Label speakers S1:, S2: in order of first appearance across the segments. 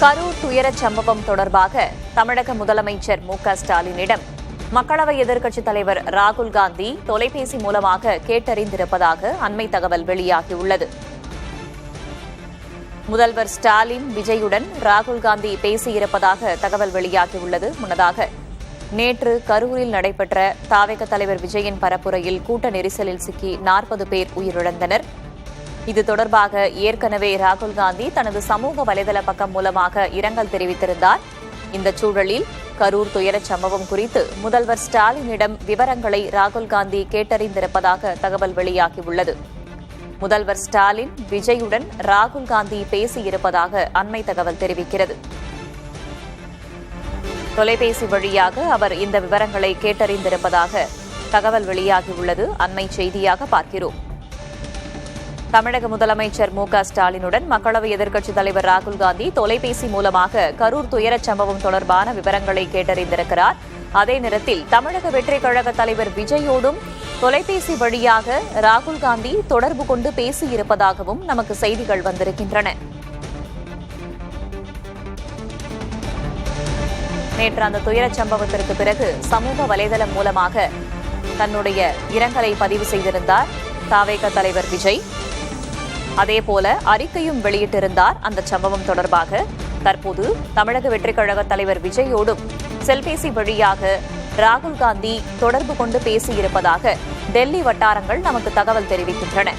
S1: கரூர் துயரச் சம்பவம் தொடர்பாக தமிழக முதலமைச்சர் மு.க.ஸ்டாலினிடம் மக்களவை எதிர்க்கட்சித் தலைவர் ராகுல் காந்தி தொலைபேசி மூலமாக கேட்டறிந்திருப்பதாக அண்மை தகவல் வெளியாகியுள்ளது. முதல்வர் ஸ்டாலின், விஜயுடன் ராகுல் காந்தி பேசியிருப்பதாக தகவல் வெளியாகியுள்ளது. முன்னதாக நேற்று கரூரில் நடைபெற்ற தாவேக தலைவர் விஜயின் பரப்புரையில் கூட்ட நெரிசலில் சிக்கி 40 பேர் உயிரிழந்தனர். இது தொடர்பாக ஏற்கனவே ராகுல் காந்தி தனது சமூக வலைதள பக்கம் மூலமாக இரங்கல் தெரிவித்திருந்தார். இந்த சூழலில் கரூர் துயரச் சம்பவம் குறித்து முதல்வர் ஸ்டாலினிடம் விவரங்களை ராகுல் காந்தி கேட்டறிந்திருப்பதாக தகவல் வெளியாகியுள்ளது. முதல்வர் ஸ்டாலின், விஜயுடன் ராகுல் காந்தி பேசியிருப்பதாக அண்மை தகவல் தெரிவிக்கிறது. தொலைபேசி வழியாக அவர் இந்த விவரங்களை கேட்டறிந்திருப்பதாக தகவல் வெளியாகியுள்ளது. அண்மை செய்தியாக பார்க்கிறோம். தமிழக முதலமைச்சர் மு.க.ஸ்டாலினுடன் மக்களவை எதிர்க்கட்சித் தலைவர் ராகுல் காந்தி தொலைபேசி மூலமாக கரூர் துயரச் சம்பவம் தொடர்பான விவரங்களை கேட்டறிந்திருக்கிறார். அதே நேரத்தில் தமிழக வெற்றிக் கழக தலைவர் விஜயோடும் தொலைபேசி வழியாக ராகுல் காந்தி தொடர்பு கொண்டு பேசியிருப்பதாகவும் நமக்கு செய்திகள் வந்திருக்கின்றன. நேற்று அந்த துயரச் சம்பவத்திற்கு பிறகு சமூக வலைதளம் மூலமாக தன்னுடைய இரங்கலை பதிவு செய்திருந்தார் தாவேக தலைவர் விஜய். அதேபோல அறிக்கையும் வெளியிட்டிருந்தார். அந்த சம்பவம் தொடர்பாக தற்போது தமிழக வெற்றிக் கழக தலைவர் விஜயோடும் செல்பேசி வழியாக ராகுல் காந்தி தொடர்பு கொண்டு பேசியிருப்பதாக டெல்லி வட்டாரங்கள் நமக்கு தகவல் தெரிவிக்கின்றன.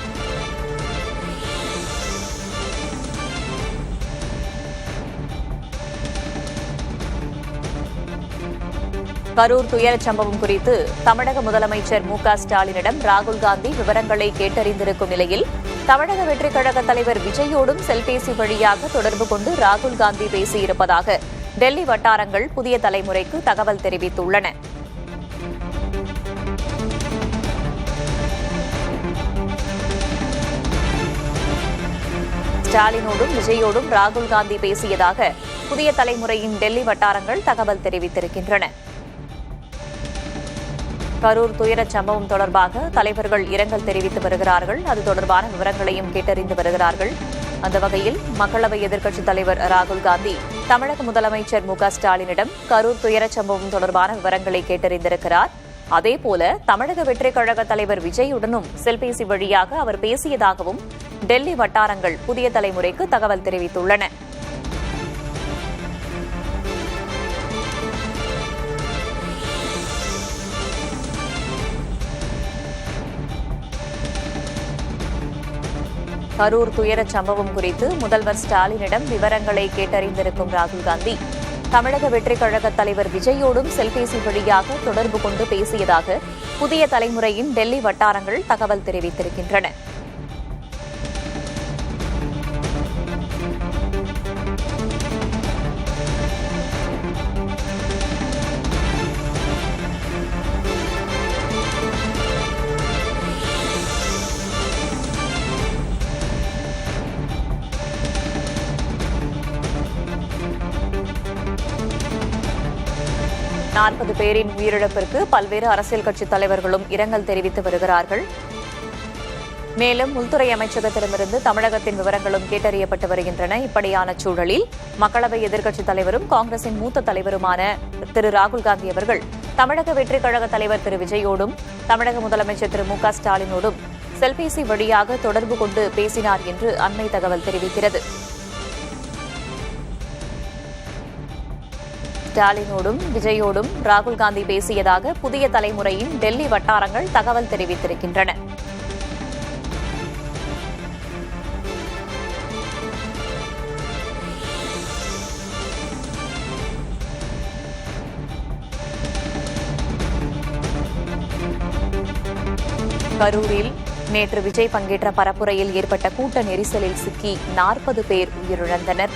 S1: கரூர் துயரச் சம்பவம் குறித்து தமிழக முதலமைச்சர் மு.க.ஸ்டாலினிடம் ராகுல் காந்தி விவரங்களை கேட்டறிந்திருக்கும் நிலையில் தமிழக வெற்றிக் கழக தலைவர் விஜயோடும் செல்பேசி வழியாக தொடர்பு கொண்டு ராகுல் காந்தி பேசியிருப்பதாக டெல்லி வட்டாரங்கள் புதிய தலைமுறைக்கு தகவல் தெரிவித்துள்ளன. ஸ்டாலினோடும் விஜயோடும் ராகுல் காந்தி பேசியதாக புதிய தலைமுறையின் டெல்லி வட்டாரங்கள் தகவல் தெரிவித்திருக்கின்றன. கரூர் துயரச் சம்பவம் தொடர்பாக தலைவர்கள் இரங்கல் தெரிவித்து வருகிறார்கள். அது தொடர்பான விவரங்களையும் கேட்டறிந்து வருகிறார்கள். அந்த வகையில் மக்களவை எதிர்க்கட்சித் தலைவர் ராகுல் காந்தி தமிழக முதலமைச்சர் மு.க.ஸ்டாலினிடம் கரூர் துயரச் சம்பவம் தொடர்பான விவரங்களை கேட்டறிந்திருக்கிறார். அதேபோல தமிழக வெற்றிக் கழக தலைவர் விஜயுடனும் செல்பேசி வழியாக அவர் பேசியதாகவும் டெல்லி வட்டாரங்கள் புதிய தலைமுறைக்கு தகவல் தெரிவித்துள்ளன. கரூர் துயரச் சம்பவம் குறித்து முதல்வர் ஸ்டாலினிடம் விவரங்களை கேட்டறிந்திருக்கும் ராகுல் காந்தி தமிழக வெற்றிக் கழக தலைவர் விஜயோடும் செல்பேசி வழியாக தொடர்பு கொண்டு பேசியதாக புதிய தலைமுறையின் டெல்லி வட்டாரங்கள் தகவல் தெரிவித்திருக்கின்றன. நாற்பது பேரின் உயிரிழப்பிற்கு பல்வேறு அரசியல் கட்சித் தலைவர்களும் இரங்கல் தெரிவித்து வருகிறார்கள். மேலும் உள்துறை அமைச்சகத்திடமிருந்து தமிழகத்தின் விவரங்களும் கேட்டறியப்பட்டு வருகின்றன. இப்படியான சூழலில் மக்களவை எதிர்க்கட்சித் தலைவரும் காங்கிரசின் மூத்த தலைவருமான திரு ராகுல் காந்தி அவர்கள் தமிழக வெற்றிக் கழக தலைவர் திரு விஜயோடும் தமிழக முதலமைச்சர் திரு மு.க.ஸ்டாலினோடும் செல்பேசி வழியாக தொடர்பு கொண்டு பேசினார் என்று அண்மை தகவல் தெரிவிக்கிறது. ஸ்டாலினோடும் விஜயோடும் ராகுல் காந்தி பேசியதாக புதிய தலைமுறையின் டெல்லி வட்டாரங்கள் தகவல் தெரிவித்திருக்கின்றன. கரூரில் நேற்று விஜய் பங்கேற்ற பரப்புரையில் ஏற்பட்ட கூட்ட நெரிசலில் சிக்கி 40 பேர் உயிரிழந்தனர்.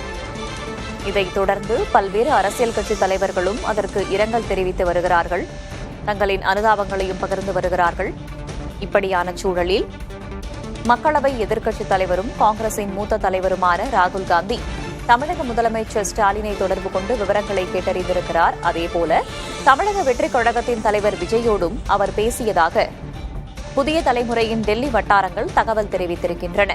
S1: இதைத் தொடர்ந்து பல்வேறு அரசியல் கட்சித் தலைவர்களும் அதற்கு இரங்கல் தெரிவித்து வருகிறார்கள். தங்களின் அனுதாபங்களையும் பகிர்ந்து வருகிறார்கள். இப்படியான சூழலில் மக்களவை எதிர்க்கட்சித் தலைவரும் காங்கிரசின் மூத்த தலைவருமான ராகுல் காந்தி தமிழக முதலமைச்சர் ஸ்டாலினை தொடர்பு கொண்டு விவரங்களை கேட்டறிந்திருக்கிறார். அதேபோல தமிழக வெற்றிக் கழகத்தின் தலைவர் விஜயோடும் அவர் பேசியதாக புதிய தலைமுறையின் டெல்லி வட்டாரங்கள் தகவல் தெரிவித்திருக்கின்றன.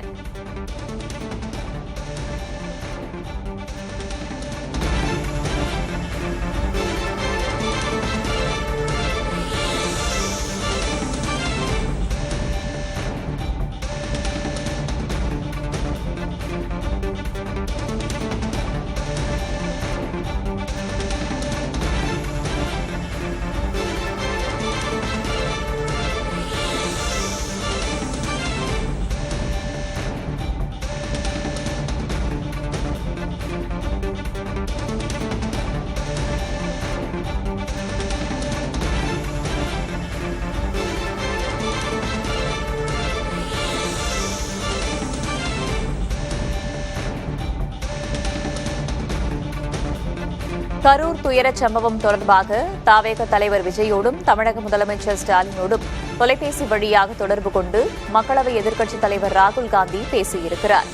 S1: கரூர் துயரச் சம்பவம் தொடர்பாக தாவேக தலைவர் விஜயோடும் தமிழக முதலமைச்சர் ஸ்டாலினோடும் தொலைபேசி வழியாக தொடர்பு கொண்டு மக்களவை எதிர்க்கட்சித் தலைவர் ராகுல் காந்தி பேசியிருக்கிறார்.